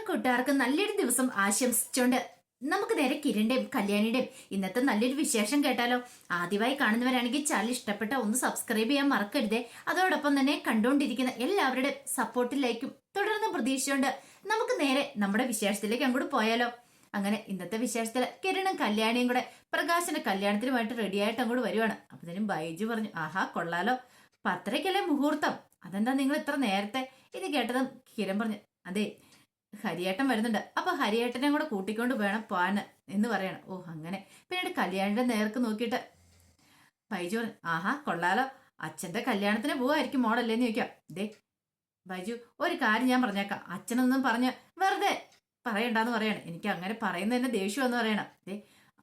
കൂട്ടുകാർക്ക് നല്ലൊരു ദിവസം ആശംസിച്ചുകൊണ്ട് നമുക്ക് നേരെ കിരണിന്റെയും കല്യാണിയുടെയും ഇന്നത്തെ നല്ലൊരു വിശേഷം കേട്ടാലോ. ആദ്യമായി കാണുന്നവരാണെങ്കിൽ ചാനൽ ഇഷ്ടപ്പെട്ട ഒന്ന് സബ്സ്ക്രൈബ് ചെയ്യാൻ മറക്കരുതേ. അതോടൊപ്പം തന്നെ കണ്ടുകൊണ്ടിരിക്കുന്ന എല്ലാവരുടെ സപ്പോർട്ടിലേക്കും തുടർന്ന് പ്രതീക്ഷിച്ചുകൊണ്ട് നമുക്ക് നേരെ നമ്മുടെ വിശേഷത്തിലേക്ക് അങ്ങോട്ട് പോയാലോ. അങ്ങനെ ഇന്നത്തെ വിശേഷത്തിൽ കിരണും കല്യാണിയും കൂടെ പ്രകാശന്റെ കല്യാണത്തിനുമായിട്ട് റെഡിയായിട്ട് അങ്ങോട്ട് വരുവാണ്. അപ്പത്തേനും ബൈജു പറഞ്ഞു, ആഹാ കൊള്ളാലോ, 10:30 മുഹൂർത്തം, അതെന്താ നിങ്ങൾ ഇത്ര നേരത്തെ? ഇത് കേട്ടതും കിരൺ പറഞ്ഞു, അതെ ഹരിയേട്ടൻ വരുന്നുണ്ട്, അപ്പൊ ഹരിയേട്ടനെ കൂടെ കൂട്ടിക്കൊണ്ട് വേണം പോവാന് എന്ന് പറയണം. ഓ അങ്ങനെ. പിന്നീട് കല്യാണിന്റെ നേർക്ക് നോക്കിയിട്ട് ബൈജു പറഞ്ഞു, ആഹാ കൊള്ളാലോ, അച്ഛന്റെ കല്യാണത്തിന് പോവായിരിക്കും മോളല്ലേന്ന് ചോദിക്കാം. ദേ ബൈജു, ഒരു കാര്യം ഞാൻ പറഞ്ഞേക്കാം, അച്ഛനൊന്നും പറഞ്ഞ് വെറുതെ പറയണ്ടെന്ന് പറയണം. എനിക്ക് അങ്ങനെ പറയുന്നതന്നെ ദേഷ്യം എന്ന് പറയണം. ദേ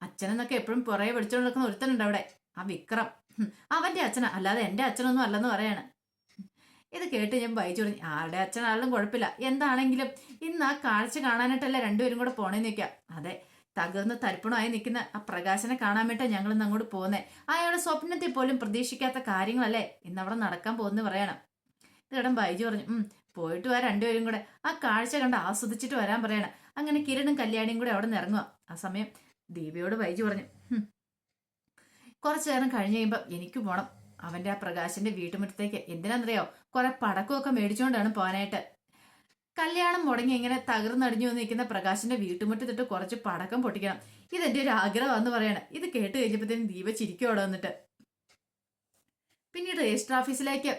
അച്ഛനെന്നൊക്കെ എപ്പോഴും പുറകെ പിടിച്ചോണ്ട് നിൽക്കുന്ന ഒരുത്തനുണ്ട് അവിടെ, ആ വിക്രം, അവന്റെ അച്ഛനാ, അല്ലാതെ എന്റെ അച്ഛനൊന്നും അല്ലെന്ന് പറയണം. ഇത് കേട്ട് ഞാൻ ബൈജു പറഞ്ഞു, ആരുടെ അച്ഛനാണെങ്കിലും കുഴപ്പമില്ല, എന്താണെങ്കിലും ഇന്ന് ആ കാഴ്ച കാണാനായിട്ടല്ല രണ്ടുപേരും കൂടെ പോണേന്ന് വെക്കാം. അതെ, തകർന്ന് തരിപ്പണമായി നിൽക്കുന്ന ആ പ്രകാശനെ കാണാൻ വേണ്ടിട്ടാ ഞങ്ങൾ ഇന്ന് അങ്ങോട്ട് പോകുന്നേ. അയാളുടെ സ്വപ്നത്തിൽ പോലും പ്രതീക്ഷിക്കാത്ത കാര്യങ്ങളല്ലേ ഇന്ന് അവിടെ നടക്കാൻ പോകുന്നു പറയണം. ഇത് കേട്ടൻ ബൈജു പറഞ്ഞു, പോയിട്ട് വരാം, രണ്ടുപേരും കൂടെ ആ കാഴ്ച കണ്ട് ആസ്വദിച്ചിട്ട് വരാൻ പറയണം. അങ്ങനെ കിരണും കല്യാണിയും കൂടെ അവിടെ നിന്ന് ഇറങ്ങുക. ആ സമയം ദീപയോട് ബൈജു പറഞ്ഞു, കുറച്ചു നേരം കഴിഞ്ഞ് കഴിയുമ്പോൾ എനിക്ക് പോണം അവന്റെ ആ പ്രകാശന്റെ വീട്ടുമുറ്റത്തേക്ക്. എന്തിനാന്നറിയോ, കുറെ പടക്കമൊക്കെ മേടിച്ചുകൊണ്ടാണ് പോകാനായിട്ട്. കല്യാണം മുടങ്ങി ഇങ്ങനെ തകർന്നടിഞ്ഞു നിൽക്കുന്ന പ്രകാശന്റെ വീട്ടുമുറ്റത്തിട്ട് കുറച്ച് പടക്കം പൊട്ടിക്കണം, ഇതെന്റെ ഒരു ആഗ്രഹമാണെന്ന് പറയണം. ഇത് കേട്ട് കഴിഞ്ഞപ്പോഴത്തേനും ദീപ ചിരിക്കും അവിടെ വന്നിട്ട്. പിന്നീട് രജിസ്റ്റർ ഓഫീസിലേക്ക്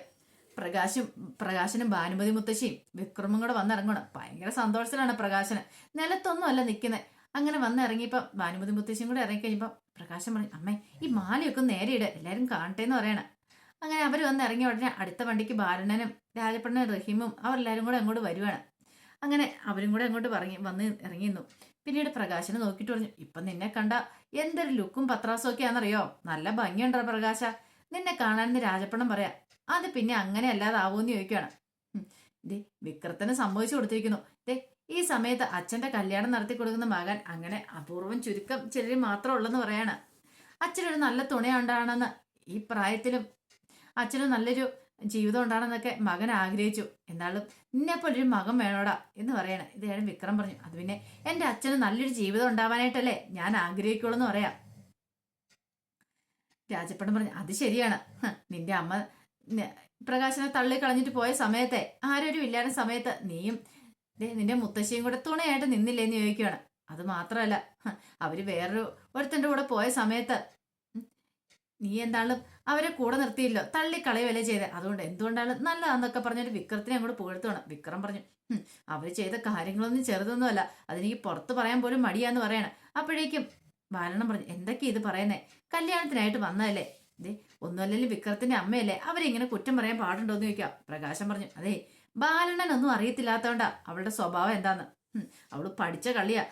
പ്രകാശനും ഭാനുമതി മുത്തശ്ശിയും വിക്രമും കൂടെ വന്നിറങ്ങണം. ഭയങ്കര സന്തോഷത്തിലാണ് പ്രകാശന്. നിലത്തൊന്നും അല്ല നിൽക്കുന്നത്. അങ്ങനെ വന്നിറങ്ങിയപ്പം ഭാനുമതി മുത്തശ്ശിയും കൂടെ ഇറങ്ങിക്കഴിഞ്ഞപ്പോൾ പ്രകാശൻ പറഞ്ഞു, അമ്മേ ഈ മാലയൊക്കെ നേരെ ഇട്, എല്ലാവരും കാണട്ടെ എന്ന് പറയണം. അങ്ങനെ അവർ വന്ന് ഇറങ്ങിയ ഉടനെ അടുത്ത വണ്ടിക്ക് ബാലണ്ണനും രാജപ്പണ്ണനും റഹീമും അവരെല്ലാവരും കൂടെ അങ്ങോട്ട് വരുവാണ്. അങ്ങനെ അവരും കൂടെ അങ്ങോട്ട് വന്ന് ഇറങ്ങിയിരുന്നു. പിന്നീട് പ്രകാശനെ നോക്കിയിട്ട് പറഞ്ഞു, ഇപ്പം നിന്നെ കണ്ട എന്തൊരു ലുക്കും പത്രാസും ഒക്കെ ആണെന്നറിയോ, നല്ല ഭംഗിയുണ്ടോ പ്രകാശ, നിന്നെ കാണാനെന്ന് രാജപ്പണ്ണം പറയാം. അത് പിന്നെ അങ്ങനെ അല്ലാതാവൂന്ന് ചോദിക്കുകയാണ്. ദേ വിക്രത്തിന് സമ്മതിച്ചു കൊടുത്തിരിക്കുന്നു. ദേ ഈ സമയത്ത് അച്ഛന്റെ കല്യാണം നടത്തി കൊടുക്കുന്ന മകൻ അങ്ങനെ അപൂർവം ചുരുക്കം ചിലർ മാത്രം ഉള്ളെന്ന് പറയാണ്. അച്ഛനൊരു നല്ല തുണയുണ്ടാണെന്ന്, ഈ പ്രായത്തിലും അച്ഛന് നല്ലൊരു ജീവിതം ഉണ്ടാണെന്നൊക്കെ മകൻ ആഗ്രഹിച്ചു. എന്നാലും നിന്നെപ്പോലൊരു മകൻ വേണോടാ എന്ന് പറയണ. ഇതാണ് വിക്രം പറഞ്ഞു, അത് പിന്നെ എന്റെ അച്ഛന് നല്ലൊരു ജീവിതം ഉണ്ടാവാനായിട്ടല്ലേ ഞാൻ ആഗ്രഹിക്കുള്ളൂ എന്ന് പറയാം. രാജപ്പണ്ണൻ പറഞ്ഞു, അത് ശരിയാണ്, നിന്റെ അമ്മ പ്രകാശനെ തള്ളി കളഞ്ഞിട്ട് പോയ സമയത്തെ, ആരൊരു ഇല്ലാത്ത സമയത്ത് നീയും നിന്റെ മുത്തശ്ശിയും കൂടെ തുണയായിട്ട് നിന്നില്ലേന്ന് ചോദിക്കുകയാണ്. അത് മാത്രമല്ല, അവര് ഒരുത്തന്റെ കൂടെ പോയ സമയത്ത് നീ എന്താളും അവരെ കൂടെ നിർത്തിയില്ലോ, തള്ളിക്കളയുവല്ലേ ചെയ്തേ, അതുകൊണ്ട് എന്തുകൊണ്ടാണ് നല്ലതാന്നൊക്കെ പറഞ്ഞിട്ട് വിക്രത്തിനെ അങ്ങോട്ട് പുകഴ്ത്തുകയാണ്. വിക്രം പറഞ്ഞു, അവര് ചെയ്ത കാര്യങ്ങളൊന്നും ചെറുതൊന്നുമല്ല, അതെനിക്ക് പുറത്ത് പറയാൻ പോലും മടിയാന്ന് പറയണം. അപ്പോഴേക്കും ബാലണ്ണം പറഞ്ഞു, എന്തൊക്കെയാ ഇത് പറയുന്നേ, കല്യാണത്തിനായിട്ട് വന്നതല്ലേ, ഇതേ ഒന്നുമല്ലെങ്കിലും വിക്രത്തിന്റെ അമ്മയല്ലേ, അവരിങ്ങനെ കുറ്റം പറയാൻ പാടുണ്ടോ എന്ന് ചോദിക്കാം. പ്രകാശം പറഞ്ഞു, അതെ ബാലണ്ണനൊന്നും അറിയത്തില്ലാത്തോണ്ടാ അവളുടെ സ്വഭാവം എന്താന്ന്. അവള് പഠിച്ച കളിയാ,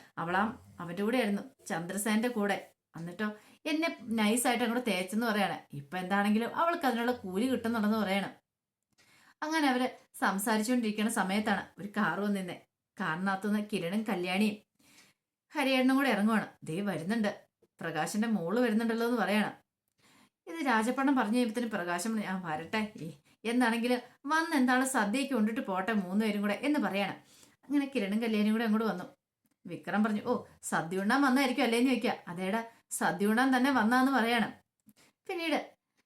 അവന്റെ കൂടെ ആയിരുന്നു, ചന്ദ്രസേന്റെ കൂടെ. എന്നിട്ടോ എന്നെ നൈസായിട്ട് അങ്ങോട്ട് തേച്ചെന്ന് പറയാണ്. ഇപ്പൊ എന്താണെങ്കിലും അവൾക്ക് അതിനുള്ള കൂലി കിട്ടുന്നുണ്ടെന്ന് പറയണം. അങ്ങനെ അവര് സംസാരിച്ചുകൊണ്ടിരിക്കുന്ന സമയത്താണ് ഒരു കാറ് വന്നിരുന്നേ. കാറിനകത്തുനിന്ന് കിരണും കല്യാണിയും ഹരിയേട്ടനും കൂടെ ഇറങ്ങുവാണ്. ദേ വരുന്നുണ്ട്, പ്രകാശന്റെ മോള് വരുന്നുണ്ടല്ലോ എന്ന് പറയണം. ഇത് രാജപ്പണ്ണം പറഞ്ഞു കഴിയുമ്പത്തിന് പ്രകാശം പറഞ്ഞു, വരട്ടെ, എന്താണെങ്കിലും വന്ന് എന്താണ് സദ്യയ്ക്ക് കൊണ്ടിട്ട് പോട്ടെ 3 പേരും കൂടെ എന്ന് പറയണം. അങ്ങനെ കിരണും കല്യാണിയും കൂടെ അങ്ങോട്ട് വന്നു. വിക്രം പറഞ്ഞു, ഓ സദ്യ ഉണ്ണാൻ വന്നായിരിക്കും അല്ലേന്ന് ചോദിക്കുക. അതേടാ സദ്യ ഉണ്ണാൻ തന്നെ വന്നാന്ന് പറയണം. പിന്നീട്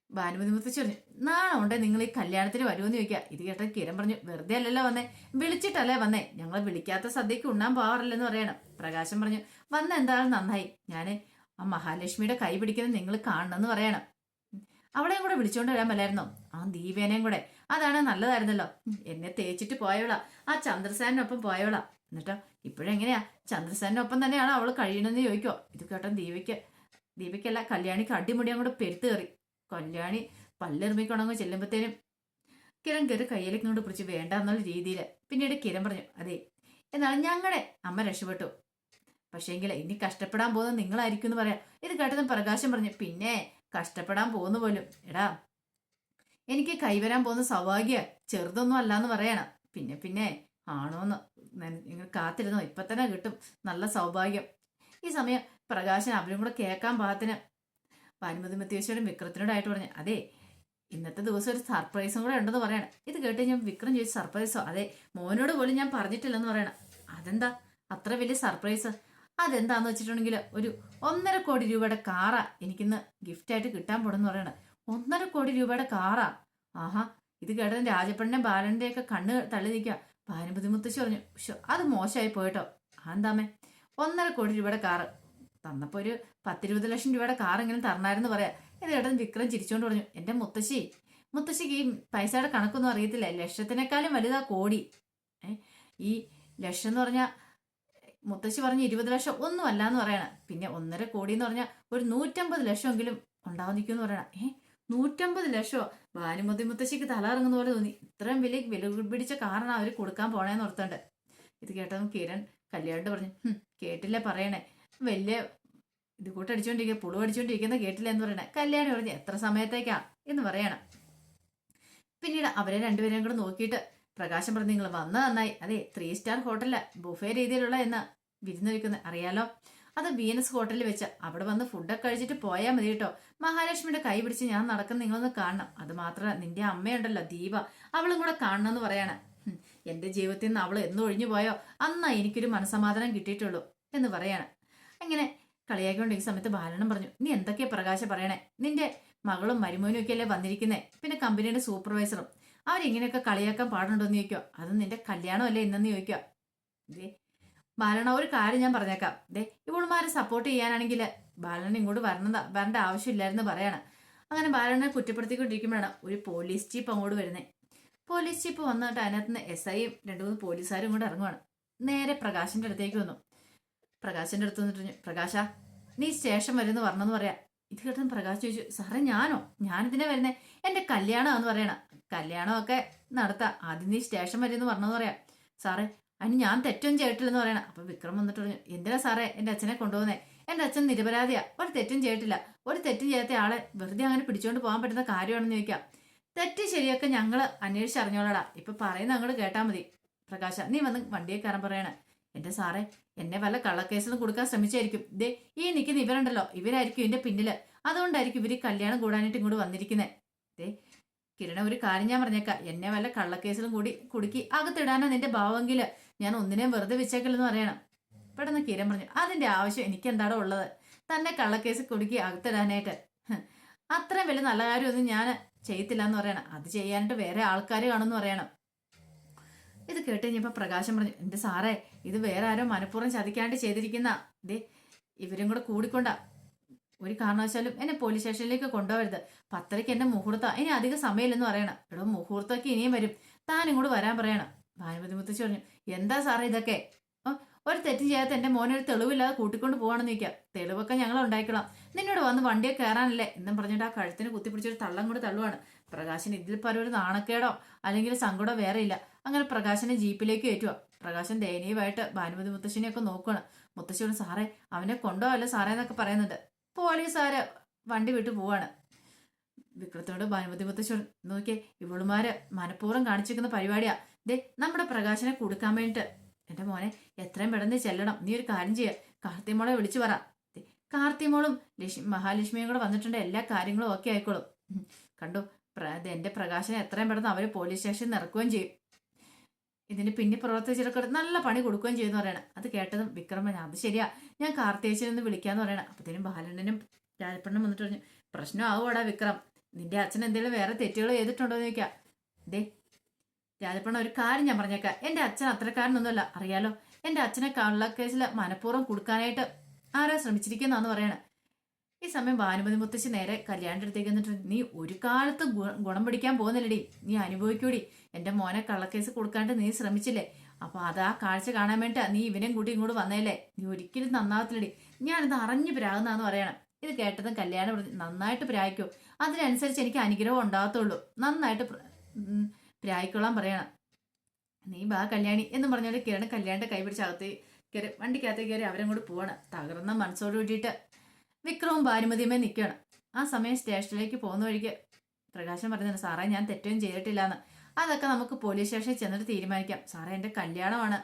ഭാനുമതി മുത്തശ്ശി പറഞ്ഞു, നാളെ ഉണ്ടേ നിങ്ങൾ ഈ കല്യാണത്തിന് വരുമെന്ന് ചോദിക്കുക. ഇത് കേട്ട കിരൺ പറഞ്ഞു, വെറുതെ അല്ലല്ലോ വന്നേ, വിളിച്ചിട്ടല്ലേ വന്നേ, ഞങ്ങൾ വിളിക്കാത്ത സദ്യക്ക് ഉണ്ണാൻ പോവാറില്ലെന്ന് പറയണം. പ്രകാശം പറഞ്ഞു, വന്ന എന്തായാലും നന്നായി, ഞാന് ആ മഹാലക്ഷ്മിയുടെ കൈ പിടിക്കുന്നത് നിങ്ങൾ കാണണമെന്ന് പറയണം. അവളെയും കൂടെ വിളിച്ചോണ്ട് വരാൻ പറ്റായിരുന്നോ, ആ ദീപേനയും കൂടെ, അതാണ് നല്ലതായിരുന്നല്ലോ, എന്നെ തേച്ചിട്ട് പോയവളാ, ആ ചന്ദ്രസേനൊപ്പം പോയവളാ, എന്നിട്ടോ ഇപ്പോഴെങ്ങനെയാ ചന്ദ്രസേനൊപ്പം തന്നെയാണോ അവള് കഴിയണമെന്ന് ചോദിക്കോ. ഇത് കേട്ടോ ദീപയ്ക്കല്ല കല്യാണിക്ക് അടിമുടി അങ്ങോട്ട് പെരുത്ത് കയറി. കല്യാണി പല്ലെറുമിക്കൊണങ്ങ് ചെല്ലുമ്പോഴത്തേനും കിരൺ കയറി കയ്യിലേക്ക് ഇങ്ങോട്ട് പിടിച്ച് വേണ്ട എന്നുള്ള രീതിയിൽ. പിന്നീട് കിരൺ പറഞ്ഞു, അതെ എന്നാലും ഞങ്ങളുടെ അമ്മ രക്ഷപ്പെട്ടു, പക്ഷേങ്കിൽ ഇനി കഷ്ടപ്പെടാൻ പോകുന്നത് നിങ്ങളായിരിക്കും എന്ന് പറയാം. ഇത് കേട്ടതും പ്രകാശം പറഞ്ഞു, പിന്നെ കഷ്ടപ്പെടാൻ പോകുന്ന പോലും, എടാ എനിക്ക് കൈവരാൻ പോകുന്ന സൗഭാഗ്യ ചെറുതൊന്നും അല്ലാന്ന് പറയണം. പിന്നെ ആണോന്ന് നിങ്ങൾ കാത്തിരുന്നോ, ഇപ്പൊ തന്നെ കിട്ടും നല്ല സൗഭാഗ്യം. ഈ സമയം പ്രകാശൻ അവരും കൂടെ കേൾക്കാൻ പാകത്തിന് ഭാനുമതി മുത്തശ്ശിയോടും വിക്രത്തിനോടായിട്ട് പറഞ്ഞു, അതെ ഇന്നത്തെ ദിവസം ഒരു സർപ്രൈസും കൂടെ ഉണ്ടെന്ന് പറയണം. ഇത് കേട്ട് ഞാൻ വിക്രം ചോദിച്ചു, സർപ്രൈസോ? അതെ മോനോട് പോലും ഞാൻ പറഞ്ഞിട്ടില്ലെന്ന് പറയണം. അതെന്താ അത്ര വലിയ സർപ്രൈസ്? അതെന്താന്ന് വെച്ചിട്ടുണ്ടെങ്കിൽ ഒരു 1.5 കോടി രൂപയുടെ കാറാ എനിക്കിന്ന് ഗിഫ്റ്റായിട്ട് കിട്ടാൻ പോണെന്ന് പറയണ. 1.5 കോടി രൂപയുടെ കാറാ. ആഹാ, ഇത് കേട്ടതും രാജപ്പണ്ണെ ബാലന്റെ ഒക്കെ കണ്ണ് തള്ളി നിൽക്കുക. ഭാനുമതി മുത്തശ്ശി പറഞ്ഞു, അത് മോശമായി പോയിട്ടോ. എന്താമേ 1.5 കോടി രൂപയുടെ കാറ് തന്നപ്പോ ഒരു 10-20 ലക്ഷം രൂപയുടെ കാർ ഇങ്ങനെ തരണായിരുന്നു പറയാ. ഇത് കേട്ടതും വിക്രം ചിരിച്ചോണ്ട് പറഞ്ഞു, എന്റെ മുത്തശ്ശിക്ക് ഈ പൈസയുടെ കണക്കൊന്നും അറിയത്തില്ല. ലക്ഷത്തിനേക്കാളും വലുതാ കോടി. ഈ ലക്ഷം എന്ന് പറഞ്ഞാൽ മുത്തശ്ശി പറഞ്ഞ 20 ലക്ഷം ഒന്നും അല്ല എന്ന് പറയണ. പിന്നെ 1.5 കോടി എന്ന് പറഞ്ഞാൽ ഒരു 150 ലക്ഷമെങ്കിലും ഉണ്ടാവാൻ നിൽക്കുമെന്ന് പറയണ. 150 ലക്ഷമോ? ഭാനുമതി മുത്തശ്ശിക്ക് തലയിറങ്ങുന്ന പോലെ തോന്നി. ഇത്രയും വലിയ വില പിടിച്ച കാറാണ് അവർ കൊടുക്കാൻ പോണേന്ന് ഓർത്തണ്ട്. ഇത് കേട്ടതും കിരൺ കല്യാണ്ട് പറഞ്ഞു, കേട്ടില്ല പറയണേ, വലിയ ഇത് കൂട്ടടിച്ചോണ്ടിരിക്കുക, പുളു അടിച്ചോണ്ടിരിക്കുന്ന കേട്ടില്ല എന്ന് പറയണേ. കല്യാണി പറഞ്ഞു, എത്ര സമയത്തേക്കാ എന്ന് പറയണം. പിന്നീട് അവരെ രണ്ടുപേരെയും കൂടെ നോക്കിയിട്ട് പ്രകാശം പറഞ്ഞു, നിങ്ങൾ വന്ന നന്നായി. അതെ, 3 സ്റ്റാർ ഹോട്ടലില് ബുഫേ രീതിയിലുള്ള എന്ന് വിരുന്ന് വെക്കുന്നത് അറിയാലോ. അത് വീനസ് ഹോട്ടലിൽ വെച്ച് അവിടെ വന്ന് ഫുഡൊക്കെ കഴിച്ചിട്ട് പോയാൽ മതി കേട്ടോ. മഹാലക്ഷ്മിയുടെ കൈ പിടിച്ച് ഞാൻ നടക്കുന്ന നിങ്ങളൊന്ന് കാണണം. അത് മാത്രമല്ല നിന്റെ അമ്മയുണ്ടല്ലോ ദീപ, അവളും കൂടെ കാണണമെന്ന് പറയാണ്. എന്റെ ജീവിതത്തിൽ നിന്ന് അവൾ എന്ന് ഒഴിഞ്ഞു പോയോ അന്നാ എനിക്കൊരു മനസമാധാനം കിട്ടിയിട്ടുള്ളൂ എന്ന് പറയാണ്. അങ്ങനെ കളിയാക്കിക്കൊണ്ടിരിക്കുന്ന സമയത്ത് ബാലനും പറഞ്ഞു, നീ എന്തൊക്കെയാ പ്രകാശം പറയണേ? നിന്റെ മകളും മരുമോനും ഒക്കെ അല്ലേ വന്നിരിക്കുന്നേ, പിന്നെ കമ്പനിയുടെ സൂപ്പർവൈസറും. അവരിങ്ങനെയൊക്കെ കളിയാക്കാൻ പാടുണ്ടോന്ന് ചോദിക്കോ? അത് നിന്റെ കല്യാണമല്ലേ ഇന്നെന്ന് ചോദിക്കോ? ഇതേ ബാലണ, ഒരു കാര്യം ഞാൻ പറഞ്ഞേക്കാം. ഇവളുമാരെ സപ്പോർട്ട് ചെയ്യാനാണെങ്കിൽ ബാലനെ ഇങ്ങോട്ട് വരേണ്ട ആവശ്യമില്ലായിരുന്നു പറയാണ്. അങ്ങനെ ബാലനെ കുറ്റപ്പെടുത്തിക്കൊണ്ടിരിക്കുമ്പോഴാണ് ഒരു പോലീസ് ജീപ്പ് അങ്ങോട്ട് വരുന്നത്. പോലീസ് ജീപ്പ് വന്നിട്ട് അതിനകത്ത് നിന്ന് SIയും 2-3 പോലീസുകാരും കൂടെ ഇറങ്ങുവാണ്. നേരെ പ്രകാശിന്റെ അടുത്തേക്ക് വന്നു. പ്രകാശിന്റെ അടുത്ത് വന്നിട്ട്, പ്രകാശ നീ സ്റ്റേഷൻ വരുമെന്ന് പറഞ്ഞെന്ന് പറയാം. ഇത് കേട്ടും പ്രകാശ് ചോദിച്ചു, സാറേ ഞാനിതിനെ വരുന്നേ, എന്റെ കല്യാണമാണെന്ന് പറയണ. കല്യാണമൊക്കെ നടത്താം, ആദ്യം നീ സ്റ്റേഷൻ വരുമെന്ന് പറഞ്ഞെന്ന് പറയാം. സാറേ അതിന് ഞാൻ തെറ്റും ചെയ്തിട്ടില്ലെന്ന് പറയണം. അപ്പൊ വിക്രം വന്നിട്ട് പറഞ്ഞു, എന്തിനാ സാറേ എന്റെ അച്ഛനെ കൊണ്ടുപോകുന്നേ? എന്റെ അച്ഛൻ നിരപരാധിയാ, ഒരു തെറ്റും ചെയ്തിട്ടില്ല. ഒരു തെറ്റും ചെയ്യാത്ത ആളെ വെറുതെ അങ്ങനെ പിടിച്ചോണ്ട് പോകാൻ പറ്റുന്ന കാര്യമാണെന്ന് ചോദിക്കാം. തെറ്റ് ശരിയൊക്കെ ഞങ്ങള് അന്വേഷിച്ചറിഞ്ഞോളടാ, ഇപ്പൊ പറയുന്ന അങ്ങോട്ട് കേട്ടാ മതി. പ്രകാശ നീ വന്ന് വണ്ടിയെ കയറാൻ പറയണേ. എന്റെ സാറേ എന്നെ വല്ല കള്ളക്കേസിലും കൊടുക്കാൻ ശ്രമിച്ചായിരിക്കും. ഈ നിൽക്കുന്ന ഇവരുണ്ടല്ലോ, ഇവരായിരിക്കും ഇതിന്റെ പിന്നില്. അതുകൊണ്ടായിരിക്കും ഇവര് കല്യാണം കൂടാനായിട്ട് ഇങ്ങോട്ട് വന്നിരിക്കുന്നത്. കിരണ, ഒരു കാര്യം ഞാൻ പറഞ്ഞേക്കാം, എന്നെ വല്ല കള്ളക്കേസിലും കൂടി കുടുക്കി അകത്തിടാനോ നിന്റെ ഭാവമെങ്കില് ഞാൻ ഒന്നിനെയും വെറുതെ വെച്ചേക്കില്ലെന്ന് പറയണം. പെട്ടെന്ന് കിരൺ പറഞ്ഞു, അതിന്റെ ആവശ്യം എനിക്ക് എന്താണോ ഉള്ളത്? തന്നെ കള്ളക്കേസ് കുടുക്കി അകത്തിടാനായിട്ട് അത്രയും വലിയ നല്ല കാര്യമൊന്നും ഞാൻ ചെയ്യത്തില്ല എന്ന് പറയണം. അത് ചെയ്യാനായിട്ട് വേറെ ആൾക്കാർ കാണുമെന്ന് പറയണം. ഇത് കേട്ട് കഴിഞ്ഞപ്പോ പ്രകാശം പറഞ്ഞു, എന്റെ സാറേ ഇത് വേറെ ആരോ മനഃപൂർവ്വം ചതിക്കാണ്ട് ചെയ്തിരിക്കുന്ന. ഇവരും കൂടെ കൂടിക്കൊണ്ടാ. ഒരു കാരണവശാലും എന്നെ പോലീസ് സ്റ്റേഷനിലേക്ക് കൊണ്ടുപോകരുത്. 10:30 എന്റെ മുഹൂർത്തം, ഇനി അധികം സമയമില്ലെന്ന് പറയണം. എടോ മുഹൂർത്തമൊക്കെ ഇനിയും വരും, താൻ ഇങ്ങോട്ട് വരാൻ പറയണം. ഭാനുമതി മുത്തശ്ശി പറഞ്ഞു, എന്താ സാറേ ഇതൊക്കെ? ഒരു തെറ്റും ചെയ്യാത്ത എന്റെ മോനൊരു തെളിവില്ലാതെ കൂട്ടിക്കൊണ്ട് പോവാണെന്ന് ചോദിക്കാം. തെളിവൊക്കെ ഞങ്ങൾ ഉണ്ടായിക്കണം, നിന്നോട് വന്ന് വണ്ടിയെ കയറാനല്ലേ എന്നും പറഞ്ഞിട്ട് ആ കഴുത്തിന് കുത്തിപ്പിടിച്ചൊരു തള്ളം കൂടെ തള്ളുവാണ്. പ്രകാശന് ഇതിൽ പല ഒരു നാണക്കേടോ അല്ലെങ്കിൽ സങ്കടമോ വേറെ ഇല്ല. അങ്ങനെ പ്രകാശനെ ജീപ്പിലേക്ക് കയറ്റുക. പ്രകാശൻ ദയനീയമായിട്ട് ഭാനുമതി മുത്തശ്ശിനെയൊക്കെ നോക്കുകയാണ്. മുത്തശ്ശിയോട്, സാറേ അവനെ കൊണ്ടുപോകല്ലോ സാറേ എന്നൊക്കെ പറയുന്നുണ്ട്. പോലീസുകാര് വണ്ടി വിട്ടു പോവാണ്. വിക്രത്തോട് ഭാനുമതി മുത്തശ്ശിയോട്, നോക്കിയേ ഇവളുമാര് മനഃപൂർവ്വം കാണിച്ചിരിക്കുന്ന പരിപാടിയാ. നമ്മുടെ പ്രകാശനെ കൊടുക്കാൻ വേണ്ടിട്ട്. എന്റെ മോനെ എത്രയും പെട്ടെന്ന് ചെല്ലണം. നീ ഒരു കാര്യം ചെയ്യുക, കാർത്തിമോളെ വിളിച്ചു പറ. കാർത്തിമോളും മഹാലക്ഷ്മിയും കൂടെ വന്നിട്ടുണ്ട്, എല്ലാ കാര്യങ്ങളും ഓക്കെ ആയിക്കോളും. കണ്ടു, എന്റെ പ്രകാശനെ എത്രയും പെട്ടെന്ന് അവര് പോലീസ് സ്റ്റേഷനിൽ ഇറക്കുകയും ചെയ്യും. ഇതിന് പിന്നെ പ്രവർത്തിച്ചെടുക്ക നല്ല പണി കൊടുക്കുകയും ചെയ്യുമെന്ന് പറയണം. അത് കേട്ടതും വിക്രമൻ, അത് ശരിയാ, ഞാൻ കാർത്തിയേച്ചിനൊന്ന് വിളിക്കാന്ന് പറയണം. അപ്പത്തേനും ബാലണ്ണനും രാജപ്പണ്ണനും വന്നിട്ട് പറഞ്ഞു, പ്രശ്നം ആവുവാടാ വിക്രം, നിന്റെ അച്ഛൻ എന്തെങ്കിലും വേറെ തെറ്റുകൾ ചെയ്തിട്ടുണ്ടോ എന്ന് ചോദിക്കാം. രാജപ്പണ്ണ, ഒരു കാര്യം ഞാൻ പറഞ്ഞേക്കാം, എന്റെ അച്ഛൻ അത്രക്കാരനൊന്നുമല്ല, അറിയാലോ. എന്റെ അച്ഛനെ കള്ളക്കേസിൽ മനഃപൂർവ്വം കൊടുക്കാനായിട്ട് ആരോ ശ്രമിച്ചിരിക്കുന്നാന്ന് പറയണ. ഈ സമയം ഭാനുമതി മുത്തശ്ശി നേരെ കല്യാണിന്റെ അടുത്തേക്ക് എന്നിട്ട്, നീ ഒരു കാലത്ത് ഗുണം പിടിക്കാൻ പോകുന്നില്ലടി, നീ അനുഭവിക്കൂടി. എന്റെ മോനെ കള്ളക്കേസ് കൊടുക്കാണ്ട് നീ ശ്രമിച്ചില്ലേ, അപ്പൊ അത് ആ കാഴ്ച കാണാൻ വേണ്ടിട്ടാ നീ ഇവനെയും കൂട്ടി ഇങ്ങോട്ട് വന്നേലേ, നീ ഒരിക്കലും നന്നാവത്തില്ലടി, ഞാനിത് അറിഞ്ഞു പ്രാകുന്നാന്ന് പറയണം. ഇത് കേട്ടതും കല്യാണം നന്നായിട്ട് പ്രായിക്കോ, അതിനനുസരിച്ച് എനിക്ക് അനുഗ്രഹം ഉണ്ടാകത്തുള്ളൂ, നന്നായിട്ട് പ്രായിക്കൊള്ളാൻ പറയണം. നീ ബാ കല്യാണി എന്ന് പറഞ്ഞോണ്ട് കിരൺ കല്യാണിന്റെ കൈ പിടിച്ച് കയറി വണ്ടിക്കകത്തേക്ക് കയറി അവരും കൂടി പോവാണ്. തകർന്ന മനസ്സോട് കൂടിയിട്ട് വിക്രവും ഭാനുമതിയുമേ നിൽക്കുകയാണ്. ആ സമയം സ്റ്റേഷനിലേക്ക് പോകുന്ന വഴിക്ക് പ്രകാശം പറഞ്ഞിട്ടുണ്ട്, സാറേ ഞാൻ തെറ്റൊന്നും ചെയ്തിട്ടില്ലാന്ന്, അതൊക്കെ നമുക്ക് പോലീസ് സ്റ്റേഷനിൽ ചെന്നിട്ട് തീരുമാനിക്കാം. സാറേ എന്റെ കല്യാണമാണ്,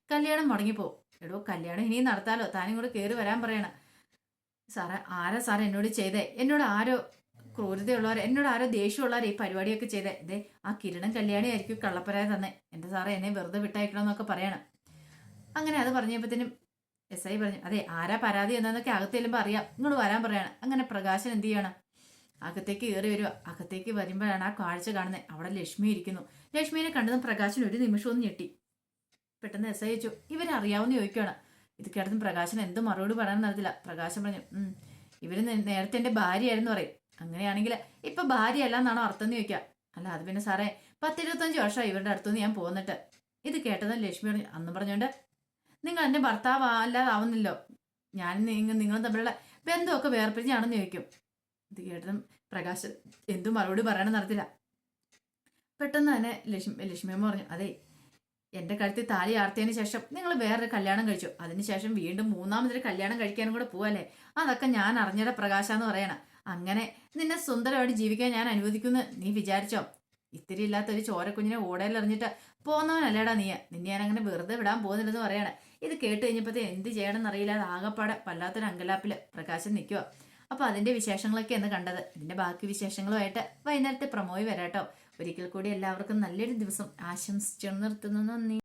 കല്യാണം മുടങ്ങിപ്പോവും. എടോ കല്യാണം ഇനിയും നടത്താലോ, താനും കൂടെ കയറി വരാൻ പറയണം. സാറേ ആരാ സാറേ എന്നോട് ചെയ്തേ? എന്നോട് ആരോ ക്രൂരതയുള്ളവർ, എന്നോട് ആരോ ദേഷ്യമുള്ളവർ ഈ പരിപാടിയൊക്കെ ചെയ്തേ. ആ കിരണം കല്യാണി ആയിരിക്കും കള്ളപ്പരാതി തന്നെ. എന്റെ സാറേ എന്നെ വെറുതെ വിട്ടയക്കണം എന്നൊക്കെ പറയണം. അങ്ങനെ അത് പറഞ്ഞപ്പോഴത്തേനും എസ് ഐ പറഞ്ഞു, അതെ ആരാ പരാതി എന്നൊക്കെ അകത്ത് ചെല്ലുമ്പോൾ അറിയാം, ഇങ്ങോട്ട് വരാൻ പറയാണ്. അങ്ങനെ പ്രകാശൻ എന്ത് ചെയ്യണം, അകത്തേക്ക് കയറി വരിക. അകത്തേക്ക് വരുമ്പോഴാണ് ആ കാഴ്ച കാണുന്നത്. അവിടെ ലക്ഷ്മി ഇരിക്കുന്നു. ലക്ഷ്മിനെ കണ്ടതും പ്രകാശൻ ഒരു നിമിഷം ഒന്ന് ഞെട്ടി. പെട്ടെന്ന് എസ് ഐ ചോദിച്ചു, ഇവരറിയാവുന്ന ചോദിക്കുകയാണ്. ഇത് കേട്ടതും പ്രകാശൻ എന്ത് മറുപടി പറയാൻ നടത്തില്ല. പ്രകാശൻ പറഞ്ഞു, ഇവര് നേരത്തെ എന്റെ ഭാര്യയായിരുന്നു പറയും. അങ്ങനെയാണെങ്കിൽ ഇപ്പൊ ഭാര്യയല്ല എന്നാണോ അർത്ഥം എന്ന് ചോദിക്കുക. അല്ല അത് പിന്നെ സാറേ 10-25 വർഷമായി ഇവരുടെ അടുത്തുനിന്ന് ഞാൻ പോന്നിട്ട്. ഇത് കേട്ടതും ലക്ഷ്മി പറഞ്ഞു, അന്ന് പറഞ്ഞോണ്ട് നിങ്ങൾ എന്റെ ഭർത്താവ് അല്ലാതാവുന്നില്ലോ, ഞാൻ നിങ്ങളും തമ്മിലുള്ള ബന്ധമൊക്കെ വേർപിരിഞ്ഞാണെന്ന് ചോദിക്കും. ഇത് കേട്ടതും പ്രകാശ് എന്തു മറുപടി പറയണം നടത്തില്ല. പെട്ടെന്ന് തന്നെ ലക്ഷ്മിയമ്മ പറഞ്ഞു, അതെ എന്റെ കഴുത്തിൽ താലി ആർത്തിയതിനു ശേഷം നിങ്ങൾ വേറൊരു കല്യാണം കഴിച്ചു. അതിനുശേഷം വീണ്ടും മൂന്നാമതൊരു കല്യാണം കഴിക്കാനും കൂടെ പോവല്ലേ, അതൊക്കെ ഞാൻ അറിഞ്ഞിട പ്രകാശാന്ന് പറയണം. അങ്ങനെ നിന്നെ സുന്ദരമായിട്ട് ജീവിക്കാൻ ഞാൻ അനുവദിക്കുന്നു നീ വിചാരിച്ചോ? ഇത്തിരി ഇല്ലാത്തൊരു ചോരക്കുഞ്ഞിനെ ഓടയിലെറിഞ്ഞിട്ട് പോന്നവനല്ലേടാ നീ. നിന്നെ ഞാൻ അങ്ങനെ വെറുതെ വിടാൻ പോകുന്നില്ലെന്ന് പറയണേ. ഇത് കേട്ട് കഴിഞ്ഞപ്പോഴത്തേ എന്ത് ചെയ്യണമെന്ന് അറിയില്ല. ആകപ്പാടെ വല്ലാത്തൊരു അങ്കലാപ്പില് പ്രകാശം നിൽക്കുക. അപ്പൊ അതിന്റെ വിശേഷങ്ങളൊക്കെ എന്ന് കണ്ടത്. ഇതിന്റെ ബാക്കി വിശേഷങ്ങളുമായിട്ട് വൈകുന്നേരത്തെ പ്രമോയി വരാട്ടോ. ഒരിക്കൽ കൂടി എല്ലാവർക്കും നല്ലൊരു ദിവസം ആശംസിച്ചു നിർത്തുന്നു. നന്ദി.